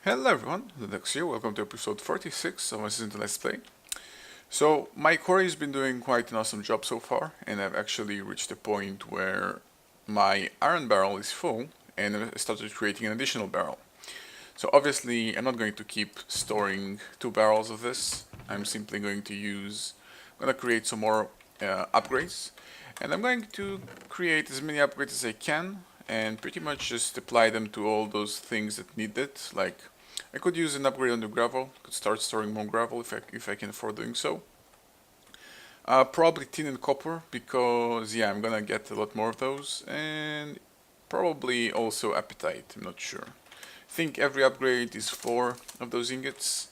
Hello everyone, odedex here. Welcome to episode 46 of my season 2 Let's Play. So my quarry has been doing quite an awesome job so far, and I've actually reached a point where my iron barrel is full, and I started creating an additional barrel. So obviously I'm not going to keep storing 2 barrels of this. I'm simply going to create some more upgrades, and I'm going to create as many upgrades as I can, and pretty much just apply them to all those things that need it. Like I could use an upgrade on the gravel, could start storing more gravel if I can afford doing so. Probably tin and copper, because yeah, I'm gonna get a lot more of those, and probably also apatite, I'm not sure. I think every upgrade is 4 of those ingots,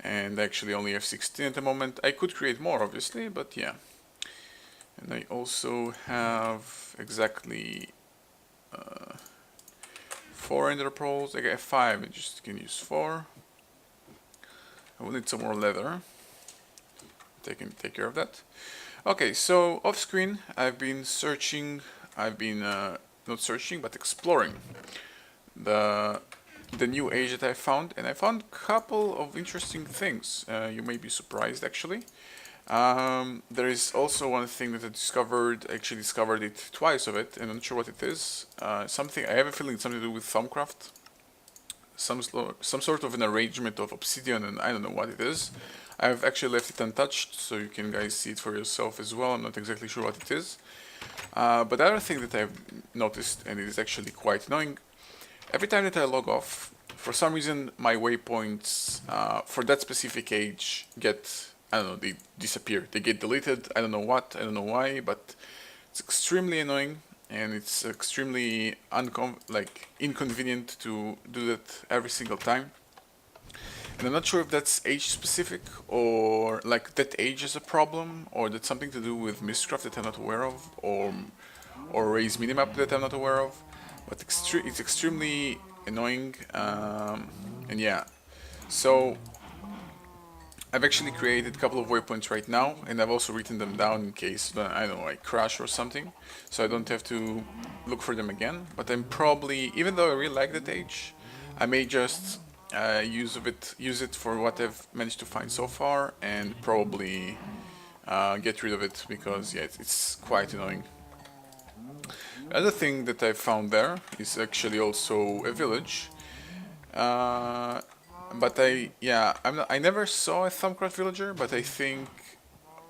and I actually only have 16 at the moment. I could create more obviously, but yeah. And I also have exactly 4 ender pearls. I got 5, I just can use 4. I will need some more leather. They can take care of that. Okay, so off screen I've been not searching but exploring the new age that I found, and I found a couple of interesting things. You may be surprised actually. There is also one thing that I actually discovered it twice of it, and I'm not sure what it is. Something, I have a feeling it's something to do with Thumbcraft. Some sort of an arrangement of obsidian, and I don't know what it is. I've actually left it untouched, so you can guys see it for yourself as well. I'm not exactly sure what it is. But the other thing that I've noticed, and it is actually quite annoying, every time that I log off, for some reason my waypoints for that specific age I don't know, they disappear. They get deleted. I don't know what, I don't know why, but it's extremely annoying, and it's extremely inconvenient to do that every single time. And I'm not sure if that's age specific, or like that age is a problem, or that's something to do with Mistcraft that I'm not aware of, or Ray's minimap that I'm not aware of. But it's extremely annoying, and yeah. So I've actually created a couple of waypoints right now, and I've also written them down in case, I don't know, I crash or something, so I don't have to look for them again. But I'm probably, even though I really like that age, I may just use it for what I've managed to find so far, and probably get rid of it, because yeah, it's quite annoying. The other thing that I found there is actually also a village. Uh, but I never saw a Thumbcraft villager, but I think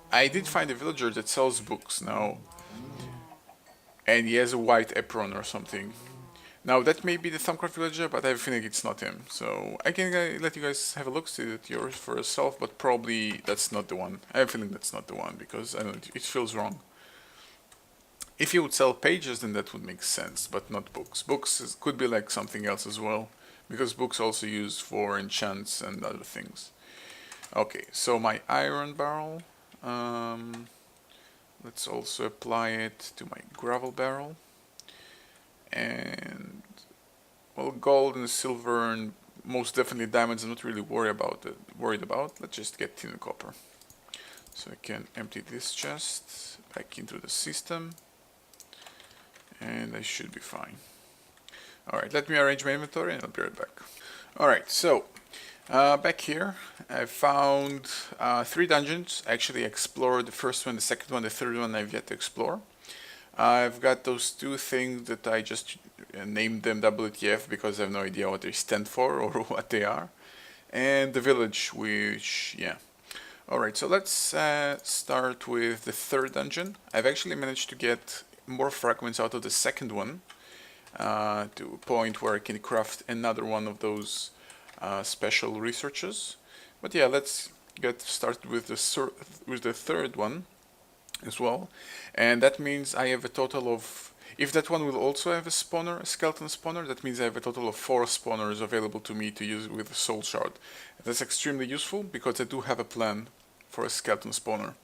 I did find a villager that sells books now, and he has a white apron or something. Now that may be the Thumbcraft villager, but I have a feeling it's not him. So I can let you guys have a look, see it yours for yourself, but probably that's not the one. I have a feeling that's not the one, because I don't. It feels wrong. If he would sell pages, then that would make sense, but not books. Could be like something else as well, because books are also used for enchants and other things. Okay, so my iron barrel. Let's also apply it to my gravel barrel. And well, gold and silver and most definitely diamonds I'm not really worried about. Let's just get tin and copper. So I can empty this chest back into the system, and I should be fine. Alright, let me arrange my inventory and I'll be right back. Alright, so back here I found 3 dungeons. I actually explored the first one, the second one, the third one I've yet to explore. I've got those 2 things that I just named them WTF because I have no idea what they stand for or what they are. And the village, which, yeah. Alright, so let's start with the third dungeon. I've actually managed to get more fragments out of the second one, to a point where I can craft another one of those special researches. But yeah, let's get started with the third one as well. And that means I have a total of, if that one will also have a spawner, a skeleton spawner, that means I have a total of 4 spawners available to me to use with a soul shard. That's extremely useful because I do have a plan for a skeleton spawner.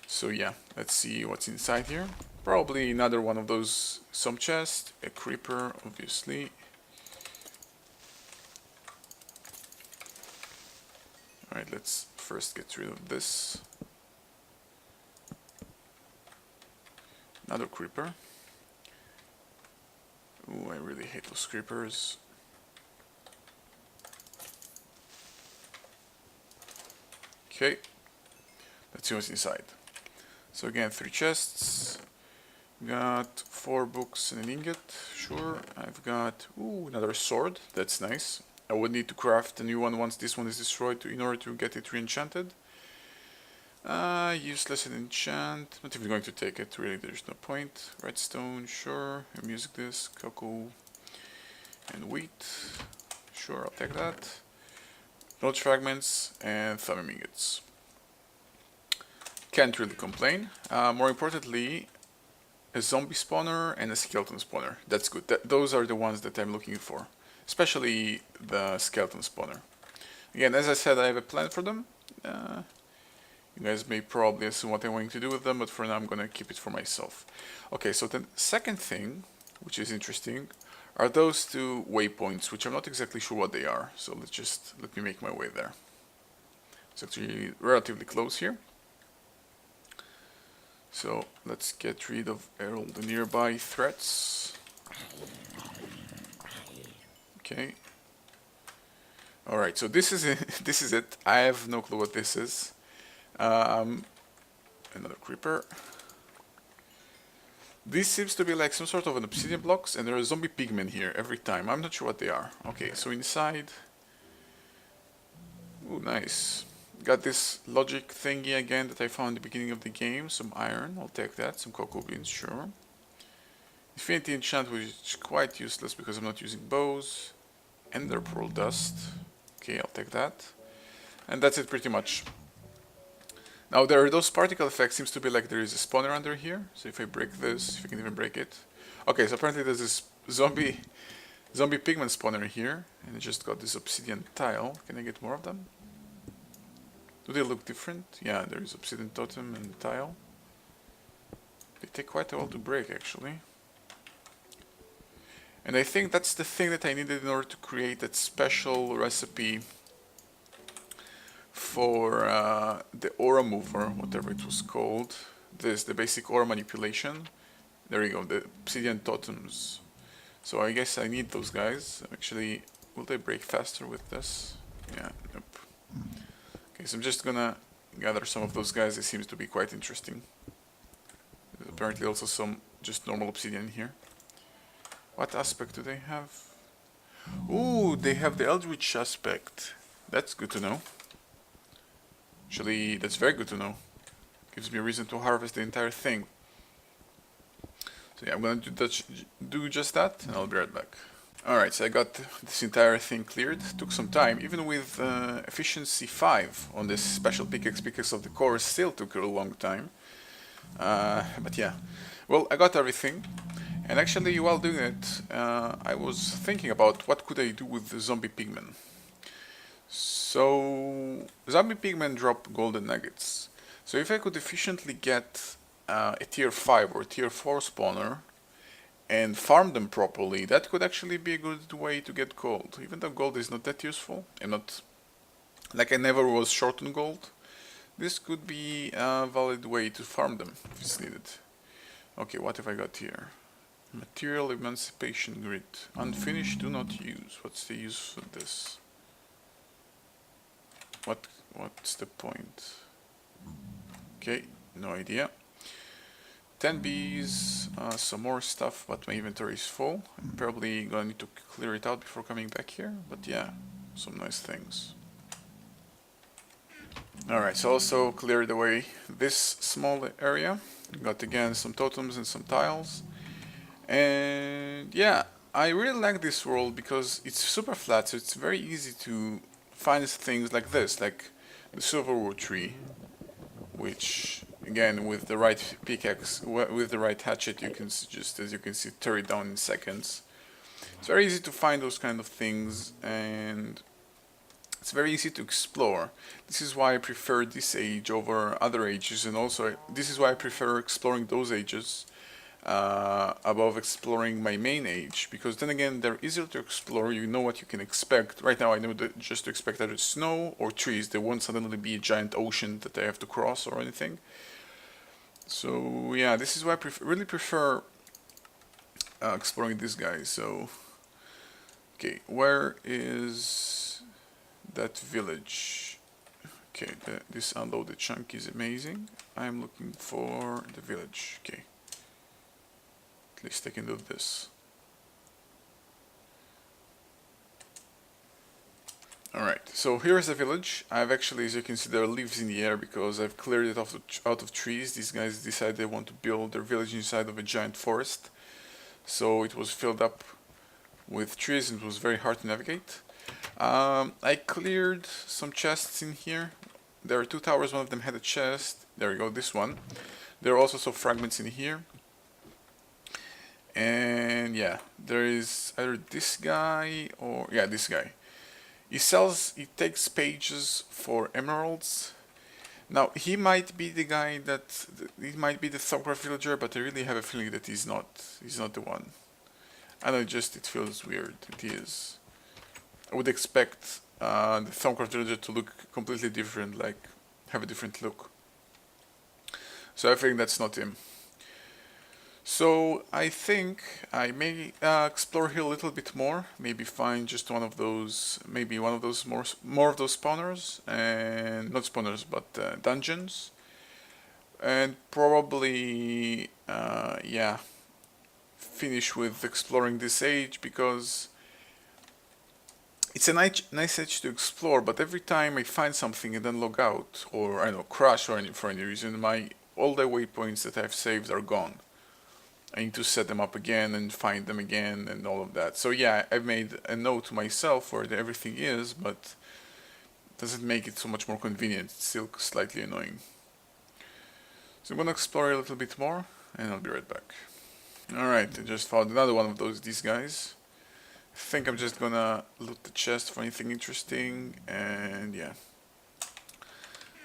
So yeah, let's see what's inside here. Probably another one of those, some chest, a creeper obviously. Alright, let's first get rid of this. Another creeper. Ooh, I really hate those creepers. Okay, let's see what's inside. So again, 3 chests. Got 4 books and an ingot. Sure. I've got another sword. That's nice. I would need to craft a new one once this one is destroyed in order to get it re-enchanted. Useless and enchant. Not even going to take it, really, there's no point. Redstone, sure. A music disc, cocoa, and wheat. Sure, I'll take that. Knowledge fragments and thumb ingots. Can't really complain. More importantly, a zombie spawner and a skeleton spawner. That's good. Those are the ones that I'm looking for. Especially the skeleton spawner. Again, as I said, I have a plan for them. You guys may probably assume what I'm going to do with them, but for now I'm going to keep it for myself. Okay, so the second thing, which is interesting, are those 2 waypoints, which I'm not exactly sure what they are. So let me make my way there. It's actually relatively close here. So let's get rid of all the nearby threats. Okay. Alright, so this is it. This is it. I have no clue what this is. Another creeper. This seems to be like some sort of an obsidian blocks, and there are zombie pigmen here every time. I'm not sure what they are. Okay, so inside. Ooh, nice. Got this logic thingy again that I found at the beginning of the game. Some iron, I'll take that. Some cocoa beans, sure. Infinity enchant, which is quite useless because I'm not using bows. Ender pearl dust. Okay, I'll take that. And that's it pretty much. Now there are those particle effects, seems to be like there is a spawner under here. So if I break this, if I can even break it. Okay, so apparently there's this zombie pigment spawner here. And I just got this obsidian tile. Can I get more of them? Do they look different? Yeah, there is obsidian totem and tile. They take quite a while to break actually. And I think that's the thing that I needed in order to create that special recipe for the aura mover, whatever it was called. This, the basic aura manipulation. There you go, the obsidian totems. So I guess I need those guys. Actually, will they break faster with this? Yeah, nope. Okay, so I'm just gonna gather some of those guys. They seems to be quite interesting. There's apparently also some just normal obsidian here. What aspect do they have? Ooh, they have the Eldritch aspect. That's good to know. Actually, that's very good to know. Gives me a reason to harvest the entire thing. So yeah, I'm gonna do just that, and I'll be right back. Alright, so I got this entire thing cleared. Took some time, even with efficiency 5 on this special pickaxe because of the core, still took a long time. But yeah, well, I got everything. And actually, while doing it, I was thinking about what could I do with the zombie pigmen. So, zombie pigmen drop golden nuggets. So if I could efficiently get a tier 5 or tier 4 spawner and farm them properly, that could actually be a good way to get gold. Even though gold is not that useful, I'm not, like I never was short on gold, this could be a valid way to farm them if it's needed. Okay, what have I got here? Material emancipation grid. Unfinished, do not use. What's the use of this? What's the point? Okay, no idea. 10 bees, some more stuff, but my inventory is full. I'm probably gonna need to clear it out before coming back here, but yeah, some nice things. Alright, so also cleared away this small area. Got again some totems and some tiles. And yeah, I really like this world because it's super flat, so it's very easy to find things like this, like the silverwood tree, which again with the right pickaxe, with the right hatchet, you can just, as you can see, tear it down in seconds. It's very easy to find those kind of things, and it's very easy to explore. This is why I prefer this age over other ages, and also this is why I prefer exploring those ages above exploring my main age, because then again they're easier to explore. You know what you can expect. Right now I know that just to expect either snow or trees. There won't suddenly be a giant ocean that I have to cross or anything. So yeah, this is why I really prefer exploring this guy. So okay, where is that village? Okay, this unloaded chunk is amazing. I'm looking for the village. Okay. At least I can do this. Alright, so here's the village. I've actually, as you can see, there are leaves in the air because I've cleared it out of trees. These guys decided they want to build their village inside of a giant forest. So it was filled up with trees and it was very hard to navigate. I cleared some chests in here. There are two towers, one of them had a chest. There we go, this one. There are also some fragments in here. And yeah, there is either this guy or, yeah, this guy. He takes pages for emeralds. Now, he might be the guy he might be the Thaumcraft villager, but I really have a feeling that he's not the one. I know, it feels weird, it is. I would expect the Thaumcraft villager to look completely different, like, have a different look. So I think that's not him. So I think I may explore here a little bit more, maybe find just one of those, maybe one of those more of those spawners, and not spawners but dungeons, and probably yeah, finish with exploring this age because it's a nice age to explore. But every time I find something and then log out, or I don't know, crash or for any reason, all the waypoints that I've saved are gone. I need to set them up again and find them again and all of that. So yeah, I've made a note to myself where everything is, but it doesn't make it so much more convenient. It's still slightly annoying. So I'm gonna explore a little bit more and I'll be right back. Alright, I just found another one of these guys. I think I'm just gonna loot the chest for anything interesting, and yeah.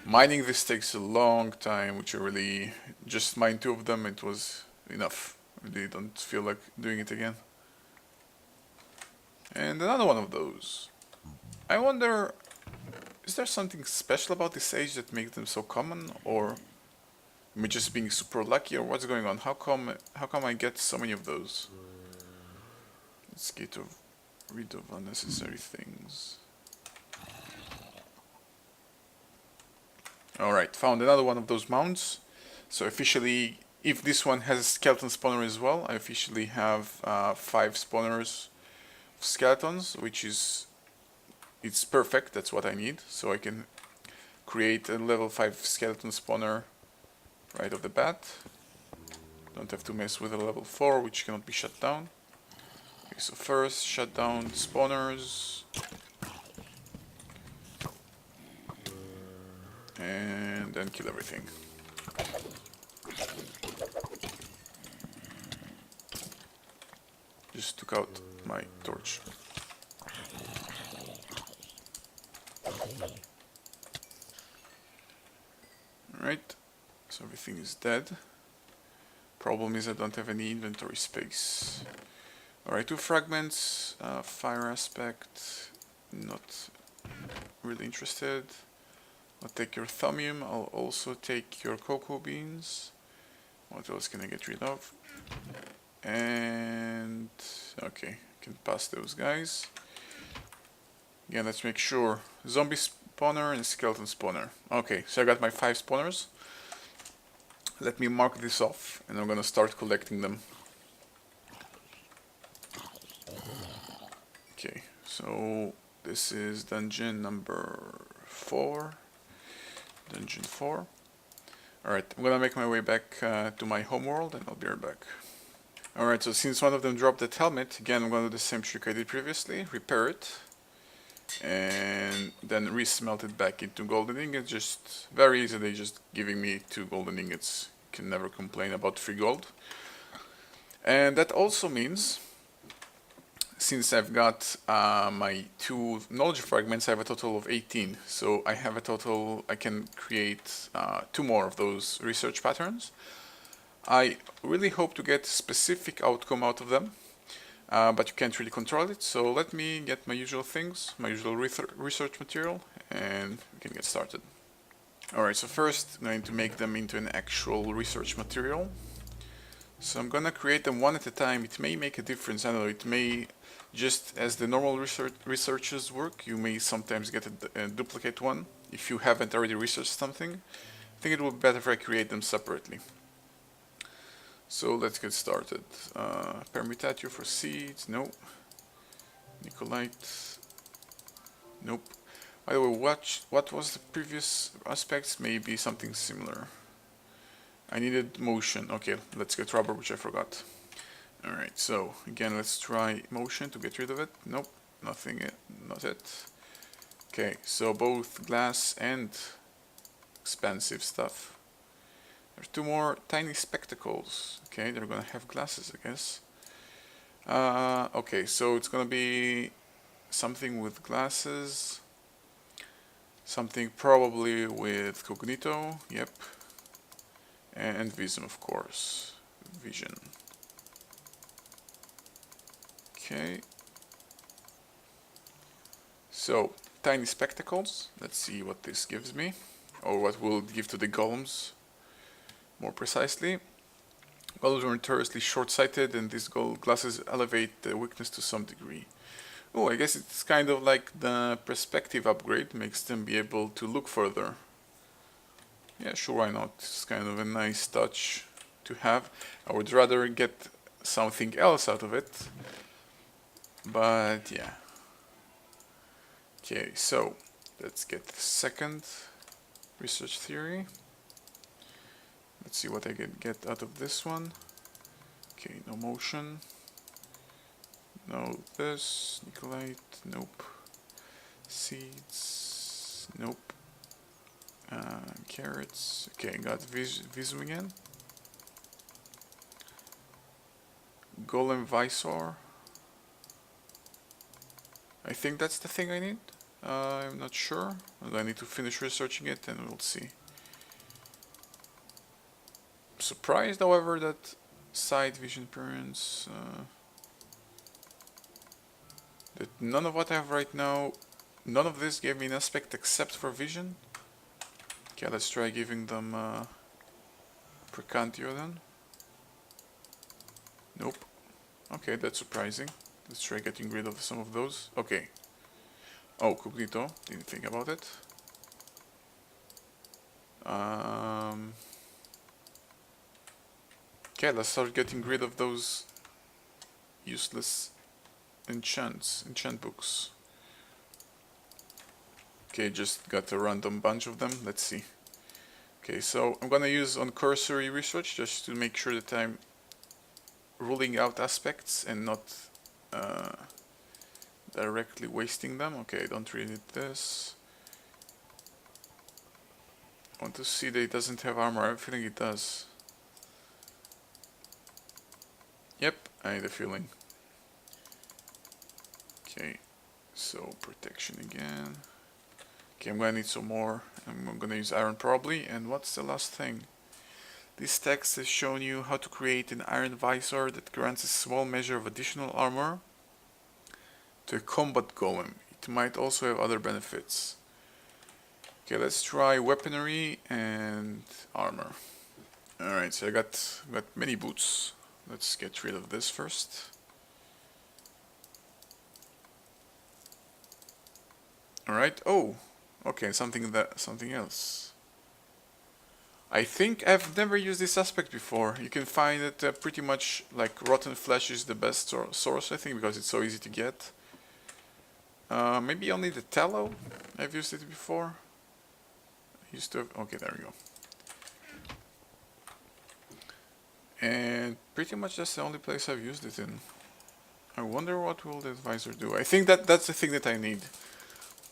Mining this takes a long time, which I really just mined 2 of them, it was enough. I really don't feel like doing it again. And another one of those. I wonder, is there something special about this age that makes them so common, or am I just being super lucky, or what's going on? How come I get so many of those? Let's get rid of unnecessary things. Alright, found another one of those mounds. So officially, if this one has a skeleton spawner as well, I officially have 5 spawners of skeletons, which is, it's perfect, that's what I need. So I can create a level 5 skeleton spawner right off the bat. Don't have to mess with a level 4, which cannot be shut down. Okay, so first, shut down the spawners. And then kill everything. Just took out my torch. Alright, so everything is dead. Problem is I don't have any inventory space. Alright, 2 fragments, fire aspect, not really interested. I'll take your thumium, I'll also take your cocoa beans. What else can I get rid of? And okay, I can pass those guys. Again, let's make sure. Zombie spawner and skeleton spawner. Okay, so I got my 5 spawners. Let me mark this off and I'm gonna start collecting them. Okay, so this is dungeon number 4. Dungeon 4. Alright, I'm gonna make my way back to my homeworld and I'll be right back. Alright, so since one of them dropped that helmet, again I'm gonna do the same trick I did previously, repair it, and then resmelt it back into golden ingots, just very easily, just giving me 2 golden ingots. Can never complain about free gold. And that also means, since I've got my 2 knowledge fragments, I have a total of 18. So I have a total, I can create 2 more of those research patterns. I really hope to get a specific outcome out of them, but you can't really control it. So let me get my usual things, my usual research material, and we can get started. Alright, so first I'm going to make them into an actual research material. So I'm gonna create them one at a time. It may make a difference, I don't know, it may, just as the normal researches work, you may sometimes get a duplicate one. if you haven't already researched something, I think it would be better if I create them separately. So let's get started. Permutatio for seeds, no. Nicolite, nope. By the way, what was the previous aspects? Maybe something similar. I needed motion. Okay, let's get rubber, which I forgot. Alright, so again, let's try motion to get rid of it. Nope, nothing, not it. Okay, so both glass and expensive stuff. There's two more tiny spectacles. Okay, they're gonna have glasses, I guess. Okay, so it's gonna be something with glasses. Something probably with cognito, yep. And vision, of course. Vision. Okay. So, tiny spectacles. Let's see what this gives me. Or what will give to the golems, more precisely. Golems are notoriously short-sighted, and these glasses elevate the weakness to some degree. Oh, I guess it's kind of like the perspective upgrade, makes them be able to look further. Yeah, sure, why not? It's kind of a nice touch to have. I would rather get something else out of it. But yeah. Okay, so let's get the second research theory. Let's see what I can get out of this one. Okay, no motion. No this. Nicolite. Nope. Seeds. Nope. Carrots. Okay, got visum again. Golem visor. I think that's the thing I need. I'm not sure. I need to finish researching it and we'll see. Surprised, however, that side vision appearance, that none of what I have right now, none of this gave me an aspect except for vision. Okay, let's try giving them Precantio then. Nope. Okay, that's surprising. Let's try getting rid of some of those. Okay. Oh, cognito. Didn't think about it. Okay, let's start getting rid of those useless enchant books. Okay, just got a random bunch of them. Let's see. Okay, so I'm gonna use on cursory research just to make sure that I'm ruling out aspects and not directly wasting them. Okay, I don't really need this. I want to see that it doesn't have armor. I have a feeling it does. Yep, I had a feeling. Okay, so protection again. Okay, I'm gonna need some more. I'm gonna use iron probably. And what's the last thing? This text has shown you how to create an iron visor that grants a small measure of additional armor to a combat golem. It might also have other benefits. Okay, let's try weaponry and armor. Alright, so I got many boots. Let's get rid of this first. Alright, oh, okay, something else. I think I've never used this aspect before. You can find it pretty much like rotten flesh is the best source, I think, because it's so easy to get. Maybe only the tallow. I've used it before. I used to have, okay, there we go. And pretty much that's the only place I've used it in. I wonder what will the visor do. I think that's the thing that I need.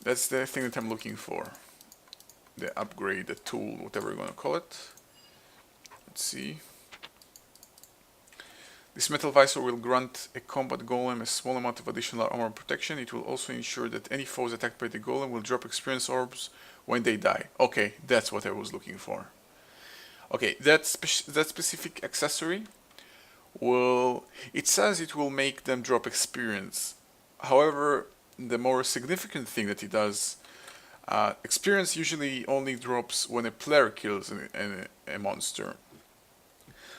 That's the thing that I'm looking for. The upgrade, the tool, whatever you're gonna call it. Let's see. This metal visor will grant a combat golem a small amount of additional armor protection. It will also ensure that any foes attacked by the golem will drop experience orbs when they die. Okay, that's what I was looking for. Okay, that specific accessory will... It says it will make them drop experience. However, the more significant thing that it does, experience usually only drops when a player kills a monster.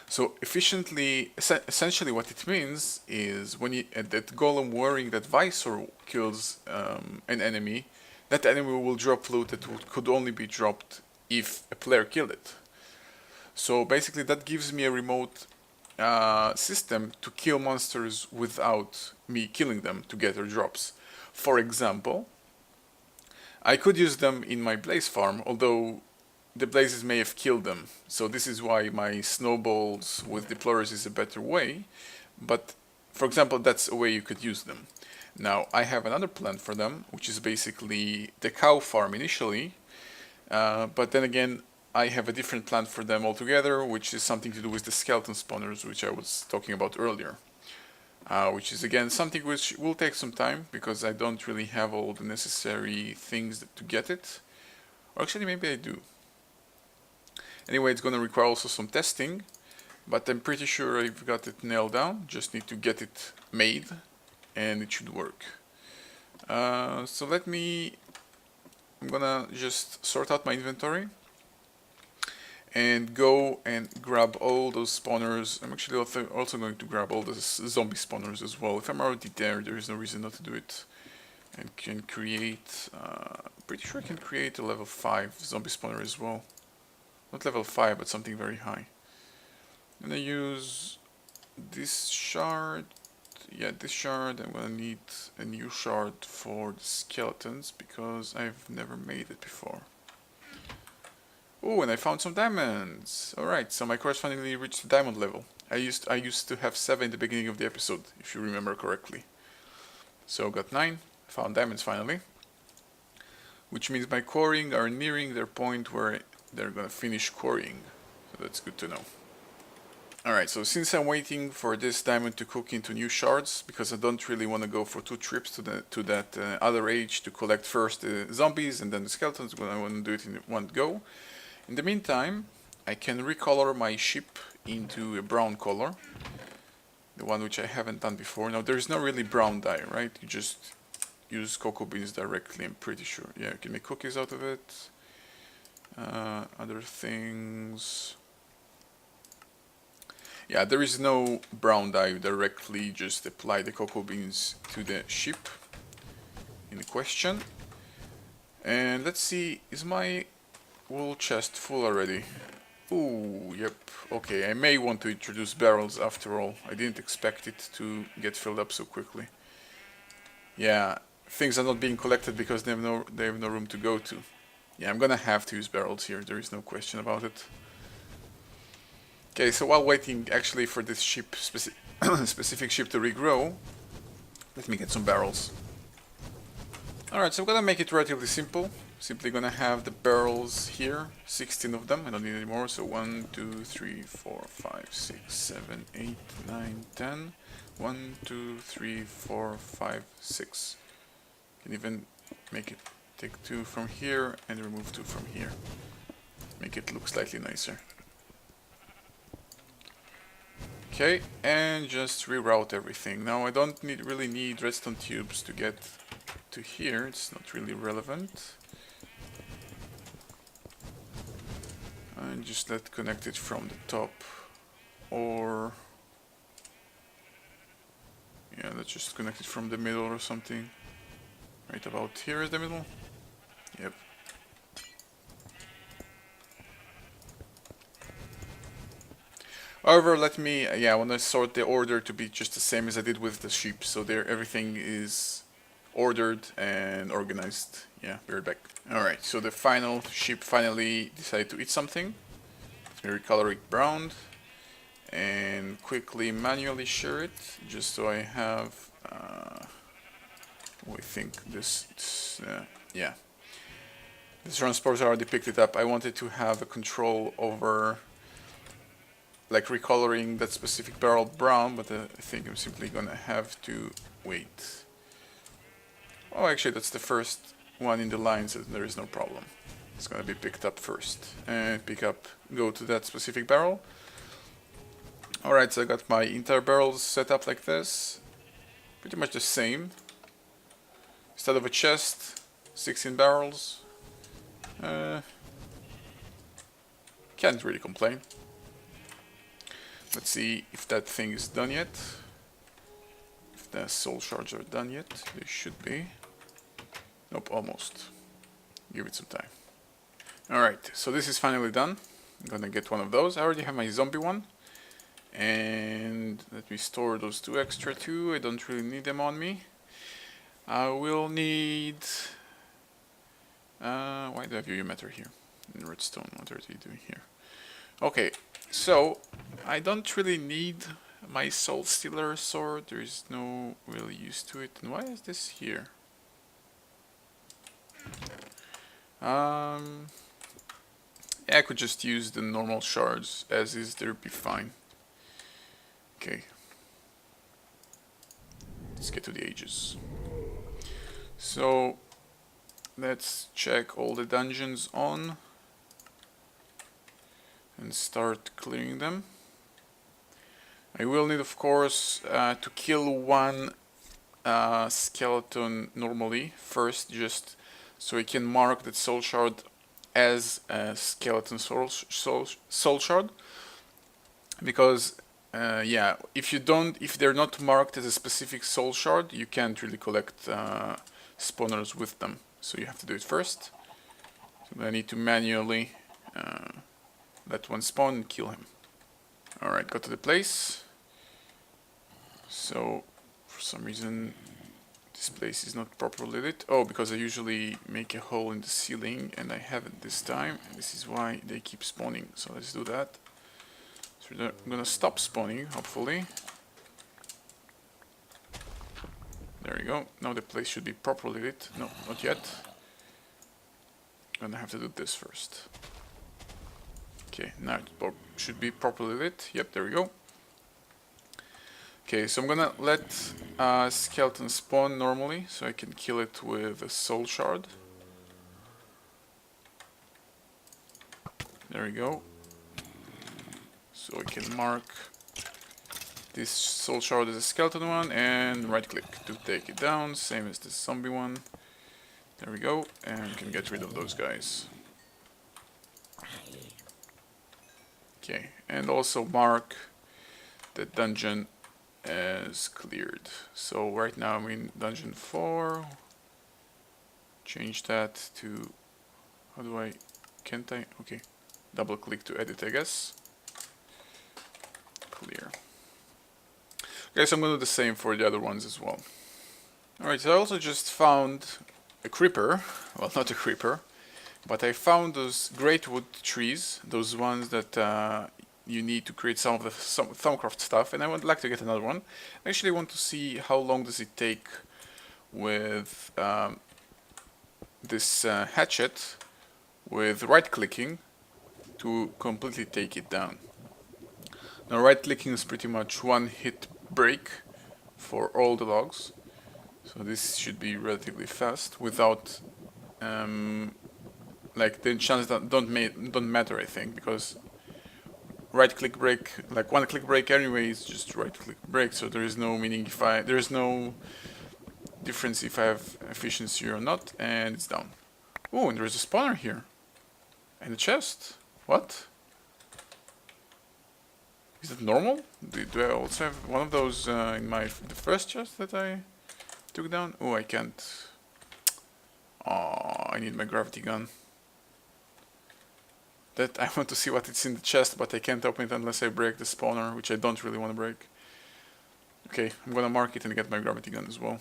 So essentially what it means is when that golem wearing that visor kills an enemy, that enemy will drop loot that could only be dropped if a player killed it. So basically that gives me a remote system to kill monsters without me killing them to get their drops. For example, I could use them in my blaze farm, although the blazes may have killed them. So this is why my snowballs with deployers is a better way. But for example, that's a way you could use them. Now I have another plan for them, which is basically the cow farm initially. But then again, I have a different plan for them altogether, which is something to do with the skeleton spawners, which I was talking about earlier. Which is again something which will take some time, because I don't really have all the necessary things to get it. Or actually maybe I do. Anyway, it's gonna require also some testing, but I'm pretty sure I've got it nailed down. Just need to get it made, and it should work. So I'm gonna just sort out my inventory and go and grab all those spawners. I'm actually also going to grab all the zombie spawners as well. If I'm already there is no reason not to do it. And can create, pretty sure I can create a level 5 zombie spawner as well. Not level 5, but something very high. And I use this shard. Yeah, this shard. I'm gonna need a new shard for the skeletons, because I've never made it before. Oh, and I found some diamonds. Alright, so my quest finally reached the diamond level. I used to have 7 in the beginning of the episode, if you remember correctly. So got 9, found diamonds finally. Which means my quarrying are nearing their point where they're gonna finish quarrying. So that's good to know. Alright, so since I'm waiting for this diamond to cook into new shards, because I don't really want to go for 2 trips to that other age to collect first the zombies and then the skeletons, when I want to do it in one go. In the meantime, I can recolor my ship into a brown color, the one which I haven't done before. Now there's no really brown dye, right? You just use cocoa beans directly, I'm pretty sure. Yeah, you can make cookies out of it. Other things... Yeah, there is no brown dye, directly just apply the cocoa beans to the ship in question. And let's see, is my wool chest full already? Ooh, yep, okay, I may want to introduce barrels after all. I didn't expect it to get filled up so quickly. Yeah, things are not being collected because they have no room to go to. Yeah, I'm gonna have to use barrels here, there is no question about it. Okay, so while waiting actually for this ship, specific ship to regrow, let me get some barrels. Alright, so I'm gonna make it relatively simple. Simply gonna have the barrels here, 16 of them, I don't need any more, so 1, 2, 3, 4, 5, 6, 7, 8, 9, 10. 1, 2, 3, 4, 5, 6. Can even make it take 2 from here and remove 2 from here. Make it look slightly nicer. Okay, and just reroute everything. Now I don't really need redstone tubes to get to here, it's not really relevant. And just let connect it from the top, or yeah, let's just connect it from the middle or something. Right about here is the middle. Yep. However, let me, I want to sort the order to be just the same as I did with the sheep, so there everything is ordered and organized. Yeah, be right back. Alright, so the final sheep finally decided to eat something. Let me recolor it brown and quickly manually share it, just so I have, I think this yeah. The transporters already picked it up. I wanted to have a control over like recoloring that specific barrel brown, but I think I'm simply gonna have to wait. Oh, actually that's the first one in the line, so there is no problem. It's gonna be picked up first. And go to that specific barrel. Alright, so I got my entire barrels set up like this. Pretty much the same. Instead of a chest, 16 barrels. Can't really complain. Let's see if that thing is done yet. If the soul shards are done yet. They should be. Nope, almost. Give it some time. Alright, so this is finally done. I'm gonna get one of those. I already have my zombie one. And let me store those 2 extra too. I don't really need them on me. I will need... why do I have your matter here? In redstone, what are you doing here? Okay, so I don't really need my soul stealer sword. There is no real use to it. And why is this here? Yeah, I could just use the normal shards as is. They'd be fine. Okay, let's get to the ages. So let's check all the dungeons on and start clearing them. I will need, of course, to kill one skeleton normally first, just so I can mark that soul shard as a skeleton soul shard. Because yeah, if they're not marked as a specific soul shard, you can't really collect spawners with them. So you have to do it first. So I need to manually let one spawn and kill him. Alright, got to the place. So, for some reason, this place is not properly lit. Oh, because I usually make a hole in the ceiling, and I haven't this time. And this is why they keep spawning. So let's do that. So they're gonna stop spawning, hopefully. There we go. Now the place should be properly lit. No, not yet. Gonna have to do this first. Okay, now it should be properly lit. Yep, there we go. Okay, so I'm gonna let skeleton spawn normally, so I can kill it with a soul shard. There we go. So I can mark this soul shard as a skeleton one and right click to take it down, same as the zombie one. There we go, and we can get rid of those guys. Okay, and also mark the dungeon as cleared. So right now I'm in dungeon 4. Change that to... how do I... can't I? Okay. Double click to edit, I guess. Clear. Okay, so I'm gonna do the same for the other ones as well. Alright, so I also just found a creeper. Well, not a creeper, but I found those great wood trees, those ones that you need to create some of the Thaumcraft stuff, and I would like to get another one. I actually want to see how long does it take with this hatchet with right clicking to completely take it down. Now right clicking is pretty much one hit break for all the logs, so this should be relatively fast without like the enchants that don't matter, I think, because right click break, like one click break anyway, is just right click break, so there is no meaning there is no difference if I have efficiency or not, and it's down. Oh, and there's a spawner here and a chest. What? Is it normal? Do I also have one of those in the first chest that I took down? Oh, I can't. Oh, I need my gravity gun. That I want to see what it's in the chest, but I can't open it unless I break the spawner, which I don't really want to break. Okay, I'm gonna mark it and get my gravity gun as well.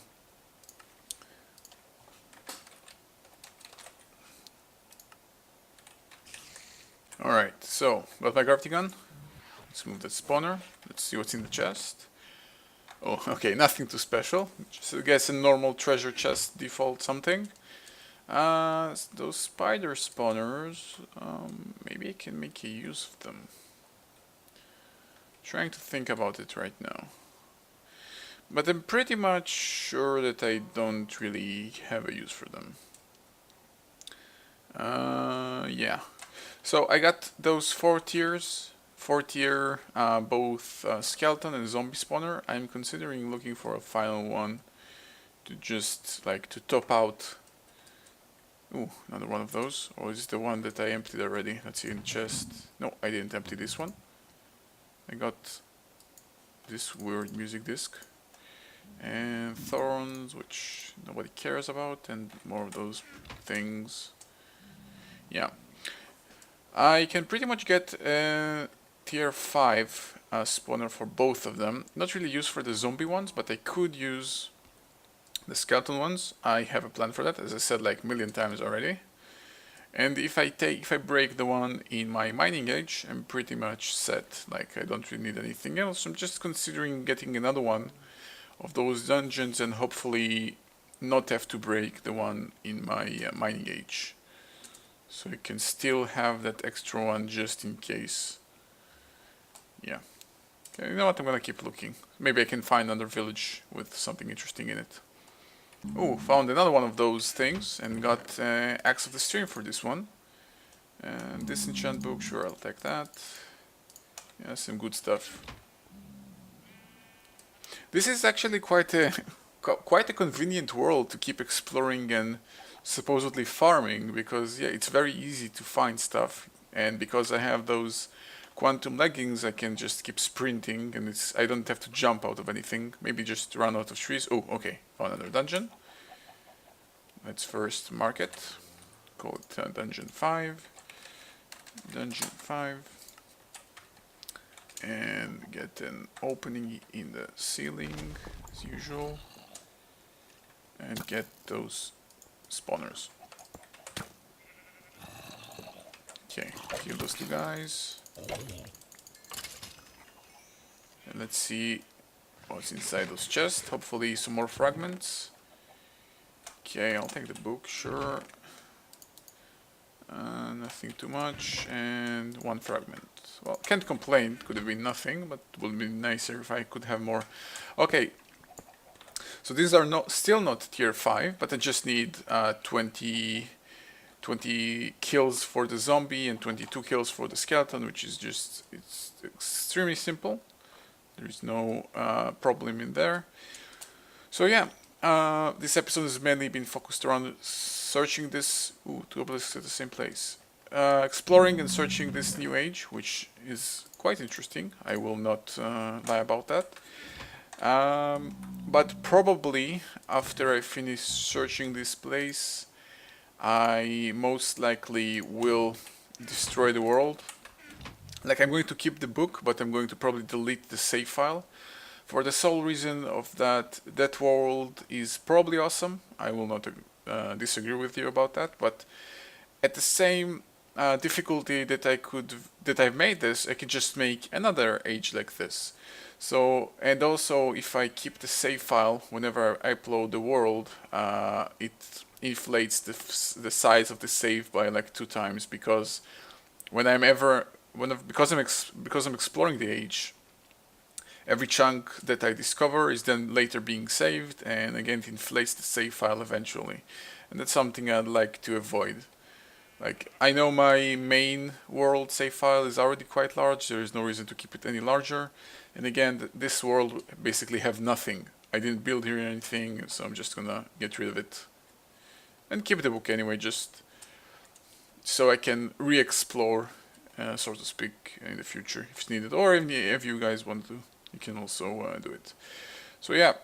Alright, so, got my gravity gun. Let's move that spawner. Let's see what's in the chest. Oh, okay, nothing too special. Just I guess a normal treasure chest default something. Those spider spawners, maybe I can make a use of them. Trying to think about it right now. But I'm pretty much sure that I don't really have a use for them. Yeah. So I got those 4 tiers. 4-tier, both skeleton and zombie spawner. I'm considering looking for a final one to just like to top out. Ooh, another one of those. Or is it the one that I emptied already? Let's see in the chest. No, I didn't empty this one. I got this weird music disc. And thorns, which nobody cares about, and more of those things. yeah. I can pretty much get a tier 5 spawner for both of them. Not really used for the zombie ones, but I could use the skeleton ones. I have a plan for that, as I said like a million times already. And if I break the one in my mining age, I'm pretty much set. Like, I don't really need anything else. I'm just considering getting another one of those dungeons and hopefully not have to break the one in my mining age. So I can still have that extra one just in case. Yeah. Okay, you know what? I'm gonna keep looking. Maybe I can find another village with something interesting in it. Oh, found another one of those things and got Axe of the Stream for this one. And this enchant book, sure, I'll take that. Yeah, some good stuff. This is actually quite a convenient world to keep exploring and supposedly farming, because yeah, it's very easy to find stuff, and because I have those quantum leggings, I can just keep sprinting, and I don't have to jump out of anything. Maybe just run out of trees. Oh, okay, found another dungeon. Let's first mark it. Call it dungeon 5. Dungeon 5. And get an opening in the ceiling, as usual. And get those spawners. Okay, kill those two guys. And let's see what's inside those chests. Hopefully some more fragments. Okay, I'll take the book, sure. Nothing too much, and one fragment. Well, can't complain, could have been nothing, but it would be nicer if I could have more. Okay, so these are still not tier 5, but I just need 20 kills for the zombie and 22 kills for the skeleton, which is just, it's extremely simple. There's no problem in there. So yeah, this episode has mainly been focused around searching this, two obelisks at the same place. Exploring and searching this new age, which is quite interesting. I will not lie about that. But probably after I finish searching this place, I most likely will destroy the world. Like, I'm going to keep the book, but I'm going to probably delete the save file. For the sole reason of that world is probably awesome. I will not disagree with you about that, but at the same difficulty that I've made this, I could just make another age like this. So, and also if I keep the save file whenever I upload the world, it inflates the size of the save by like 2 times, because because I'm exploring the age, every chunk that I discover is then later being saved, and again it inflates the save file eventually, and that's something I'd like to avoid. Like, I know my main world save file is already quite large, there is no reason to keep it any larger, and again, this world basically have nothing. I didn't build here anything, so I'm just gonna get rid of it. And keep the book anyway, just so I can re-explore, so to speak, in the future if needed, or if you guys want to, you can also do it. So yeah,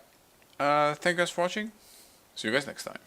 thank you guys for watching, see you guys next time.